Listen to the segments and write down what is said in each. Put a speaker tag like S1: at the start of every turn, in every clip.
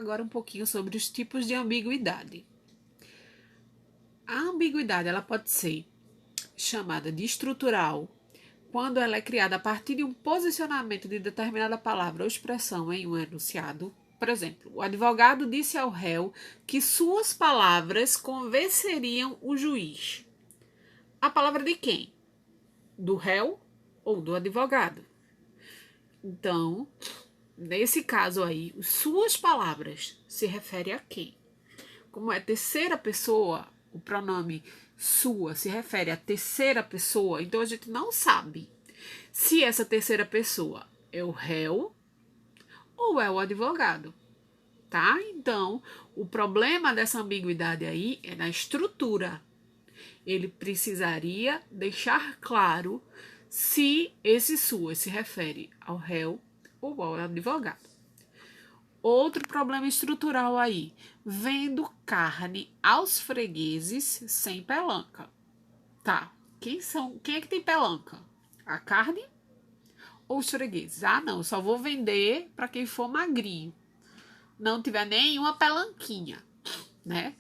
S1: Agora um pouquinho sobre os tipos de ambiguidade. A ambiguidade ela pode ser chamada de estrutural quando ela é criada a partir de um posicionamento de determinada palavra ou expressão em um enunciado. Por exemplo, o advogado disse ao réu que suas palavras convenceriam o juiz. A palavra de quem? Do réu ou do advogado? Então, nesse caso aí, suas palavras se refere a quem? Como é terceira pessoa, o pronome sua se refere à terceira pessoa, então a gente não sabe se essa terceira pessoa é o réu ou é o advogado, tá? Então, o problema dessa ambiguidade aí é na estrutura. Ele precisaria deixar claro se esse sua se refere ao réu ou ao advogado. Outro problema estrutural aí, vendo carne aos fregueses sem pelanca. Tá, quem é que tem pelanca? A carne ou os fregueses? Ah, não, eu só vou vender para quem for magrinho. Não tiver nenhuma pelanquinha, né?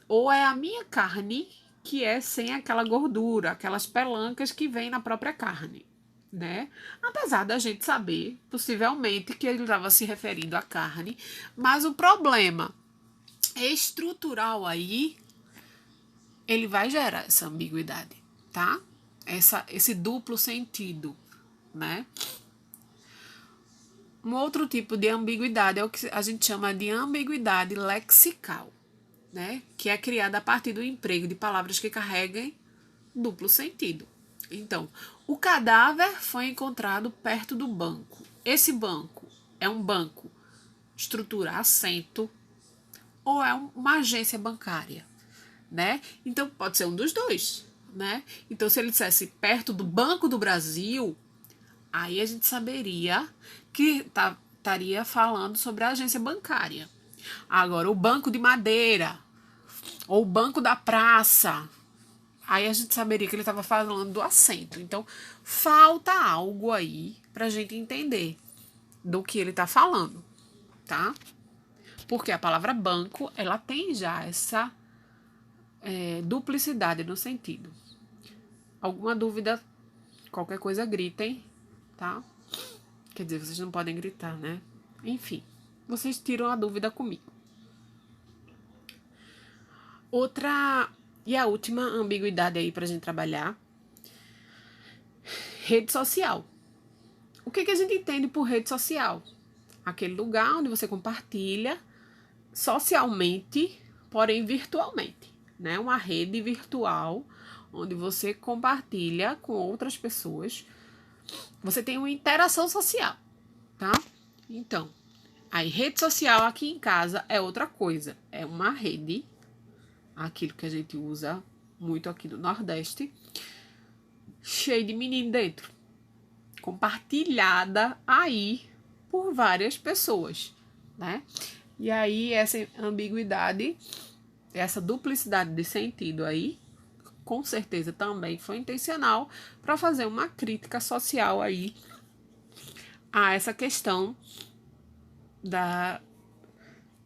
S1: Ou é a minha carne que é sem aquela gordura, aquelas pelancas que vem na própria carne, né? Apesar da gente saber, possivelmente, que ele estava se referindo à carne, mas o problema estrutural aí, ele vai gerar essa ambiguidade, tá? Esse duplo sentido, né? Um outro tipo de ambiguidade é o que a gente chama de ambiguidade lexical, né? Que é criada a partir do emprego de palavras que carreguem duplo sentido. Então, o cadáver foi encontrado perto do banco. Esse banco é um banco estrutura assento ou é uma agência bancária, né? Então, pode ser um dos dois, né? Então, se ele dissesse perto do Banco do Brasil, aí a gente saberia que estaria falando sobre a agência bancária. Agora, o banco de madeira ou o banco da praça, aí a gente saberia que ele estava falando do assento. Então, falta algo aí para a gente entender do que ele está falando, tá? Porque a palavra banco, ela tem já essa duplicidade no sentido. Alguma dúvida, qualquer coisa, gritem, tá? Quer dizer, vocês não podem gritar, né? Enfim, vocês tiram a dúvida comigo. Outra e a última ambiguidade aí pra gente trabalhar. Rede social. O que a gente entende por rede social? Aquele lugar onde você compartilha socialmente, porém virtualmente, né? Uma rede virtual onde você compartilha com outras pessoas. Você tem uma interação social, tá? Então, aí rede social aqui em casa é outra coisa. É uma rede, aquilo que a gente usa muito aqui no Nordeste, cheio de menino dentro, compartilhada aí por várias pessoas, né? E aí essa ambiguidade, essa duplicidade de sentido aí, com certeza também foi intencional para fazer uma crítica social aí a essa questão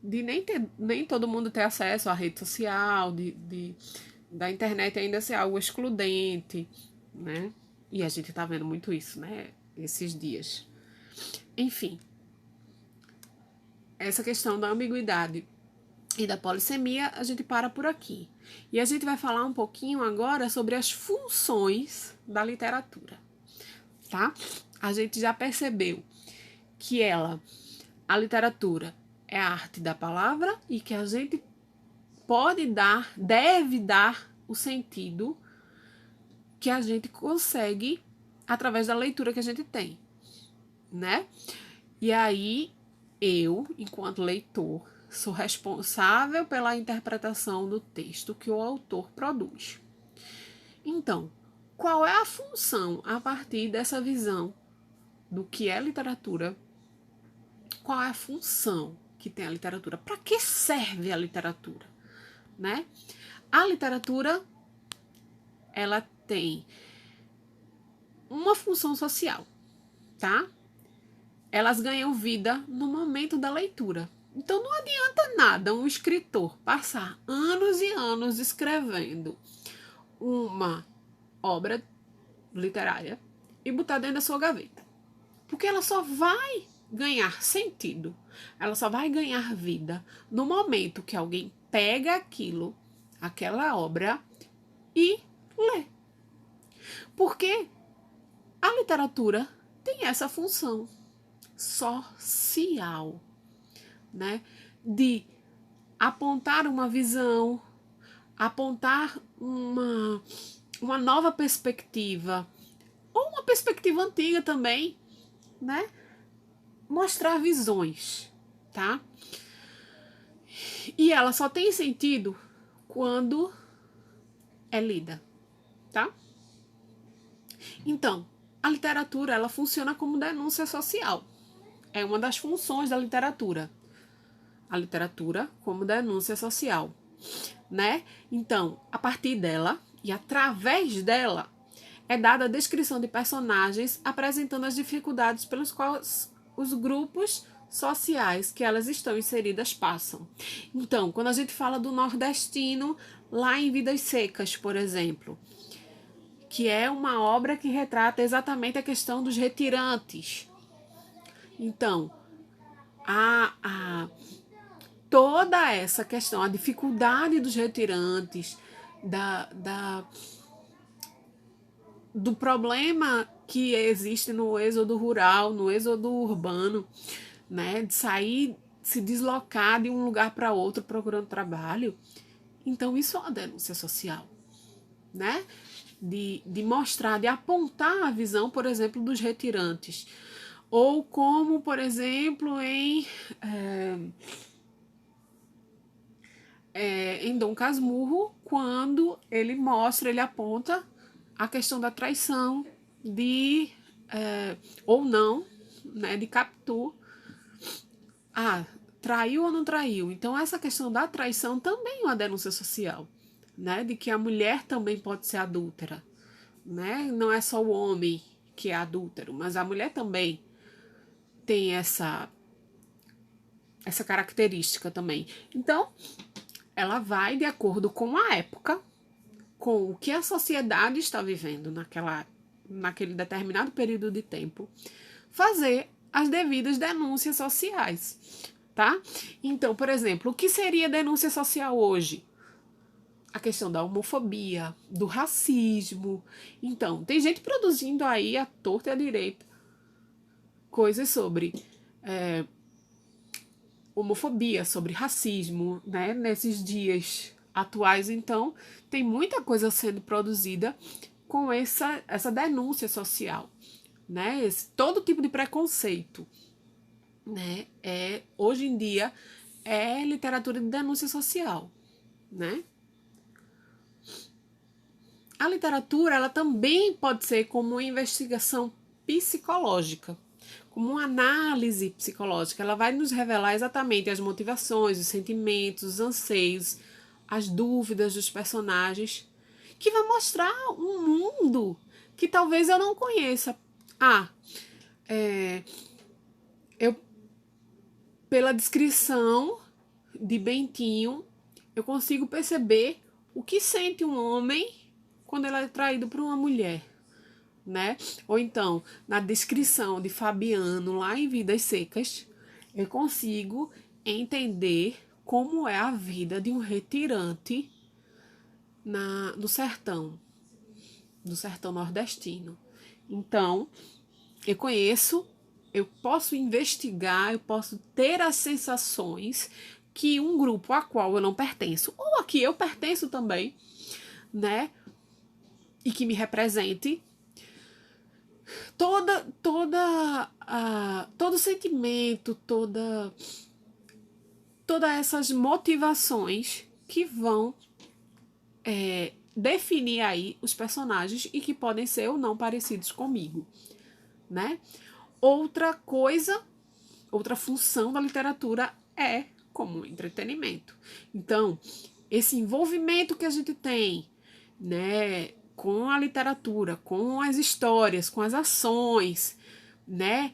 S1: de nem todo mundo ter acesso à rede social, da internet ainda ser algo excludente, né? E a gente tá vendo muito isso, né? Esses dias. Enfim, essa questão da ambiguidade e da polissemia, a gente para por aqui. E a gente vai falar um pouquinho agora sobre as funções da literatura, tá? A gente já percebeu que a literatura é a arte da palavra e que a gente deve dar o sentido que a gente consegue através da leitura que a gente tem, né? E aí, eu, enquanto leitor, sou responsável pela interpretação do texto que o autor produz. Então, qual é a função a partir dessa visão do que é literatura? Qual é a função que tem a literatura? Para que serve a literatura, né? A literatura, ela tem uma função social, tá? elas ganham vida no momento da leitura. Então não adianta nada um escritor passar anos e anos escrevendo uma obra literária e botar dentro da sua gaveta. Porque ela só vai ganhar sentido, ela só vai ganhar vida no momento que alguém pega aquilo, aquela obra, e lê. Porque a literatura tem essa função social, né? De apontar uma visão, apontar uma nova perspectiva, ou uma perspectiva antiga também, né? Mostrar visões, tá? E ela só tem sentido quando é lida, tá? Então, a literatura, ela funciona como denúncia social. É uma das funções da literatura. A literatura como denúncia social, né? Então, a partir dela e através dela é dada a descrição de personagens apresentando as dificuldades pelos quais os grupos sociais que elas estão inseridas passam. Então, quando a gente fala do nordestino, lá em Vidas Secas, por exemplo, que é uma obra que retrata exatamente a questão dos retirantes. Então, toda essa questão, a dificuldade dos retirantes, do problema que existe no êxodo rural, no êxodo urbano, né, de sair, se deslocar de um lugar para outro procurando trabalho. Então, isso é uma denúncia social, né? De mostrar, de apontar a visão, por exemplo, dos retirantes. Ou como, por exemplo, em Dom Casmurro, quando ele mostra, ele aponta a questão da traição, ou não, né, de Capitu. Traiu ou não traiu? Então, essa questão da traição também é uma denúncia social, né, de que a mulher também pode ser adúltera, né? Não é só o homem que é adúltero, mas a mulher também tem essa característica também. Então, ela vai de acordo com a época, com o que a sociedade está vivendo naquele determinado período de tempo, fazer as devidas denúncias sociais, tá? Então, por exemplo, o que seria denúncia social hoje? A questão da homofobia, do racismo. Então, tem gente produzindo aí à torta e à direita coisas sobre homofobia, sobre racismo, né? Nesses dias atuais, então, tem muita coisa sendo produzida com essa denúncia social, né? Todo tipo de preconceito, né? Hoje em dia é literatura de denúncia social, né? A literatura, ela também pode ser como uma investigação psicológica, como uma análise psicológica. Ela vai nos revelar exatamente as motivações, os sentimentos, os anseios, as dúvidas dos personagens, que vai mostrar um mundo que talvez eu não conheça. Eu, pela descrição de Bentinho, eu consigo perceber o que sente um homem quando ele é traído por uma mulher, né? Ou então, na descrição de Fabiano, lá em Vidas Secas, eu consigo entender como é a vida de um retirante no sertão nordestino. Então, eu posso investigar, eu posso ter as sensações que um grupo a qual eu não pertenço, ou a que eu pertenço também, né? E que me represente, todo sentimento, todas essas motivações que vão definir aí os personagens e que podem ser ou não parecidos comigo, né? Outra função da literatura é como entretenimento. Então, esse envolvimento que a gente tem, né, com a literatura, com as histórias, com as ações, né,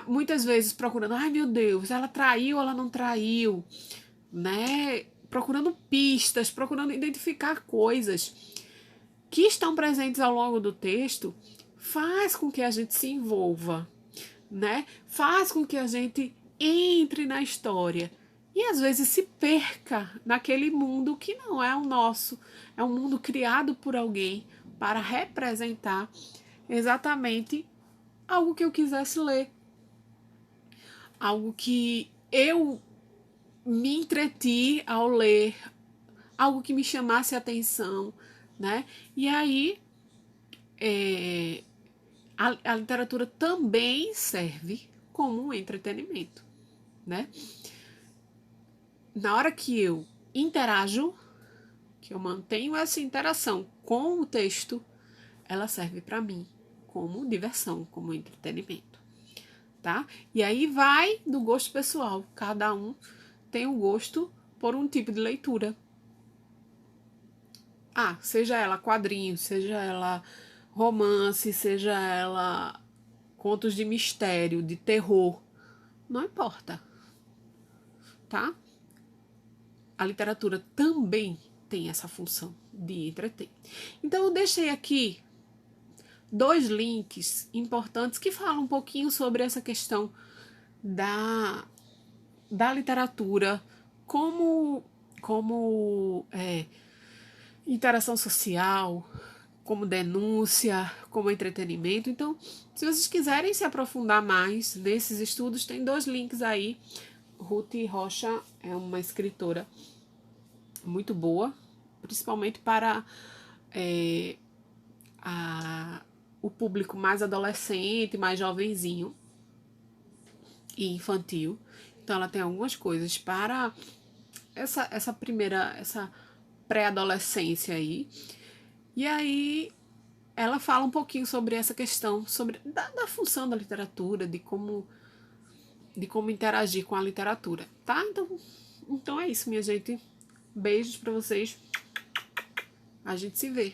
S1: muitas vezes procurando, ai meu Deus, ela traiu ou ela não traiu, né? Procurando pistas, procurando identificar coisas que estão presentes ao longo do texto, faz com que a gente se envolva, né? Faz com que a gente entre na história e às vezes se perca naquele mundo que não é o nosso, é um mundo criado por alguém para representar exatamente algo que eu quisesse ler, algo que eu me entreti ao ler, algo que me chamasse a atenção, né? E aí a literatura também serve como um entretenimento, né? Na hora que eu interajo, que eu mantenho essa interação com o texto, ela serve para mim como diversão, como entretenimento, tá? E aí vai do gosto pessoal. Cada um tem um gosto por um tipo de leitura. Seja ela quadrinho, seja ela romance, seja ela contos de mistério, de terror, não importa, tá? A literatura também tem essa função de entreter. Então eu deixei aqui 2 links importantes que falam um pouquinho sobre essa questão da literatura como interação social, como denúncia, como entretenimento. Então, se vocês quiserem se aprofundar mais nesses estudos, tem 2 links aí. Ruth Rocha é uma escritora muito boa, principalmente para o público mais adolescente, mais jovenzinho e infantil. Então ela tem algumas coisas para essa pré-adolescência aí. E aí ela fala um pouquinho sobre essa questão, da função da literatura, de como interagir com a literatura, tá? Então é isso, minha gente. Beijos para vocês. A gente se vê.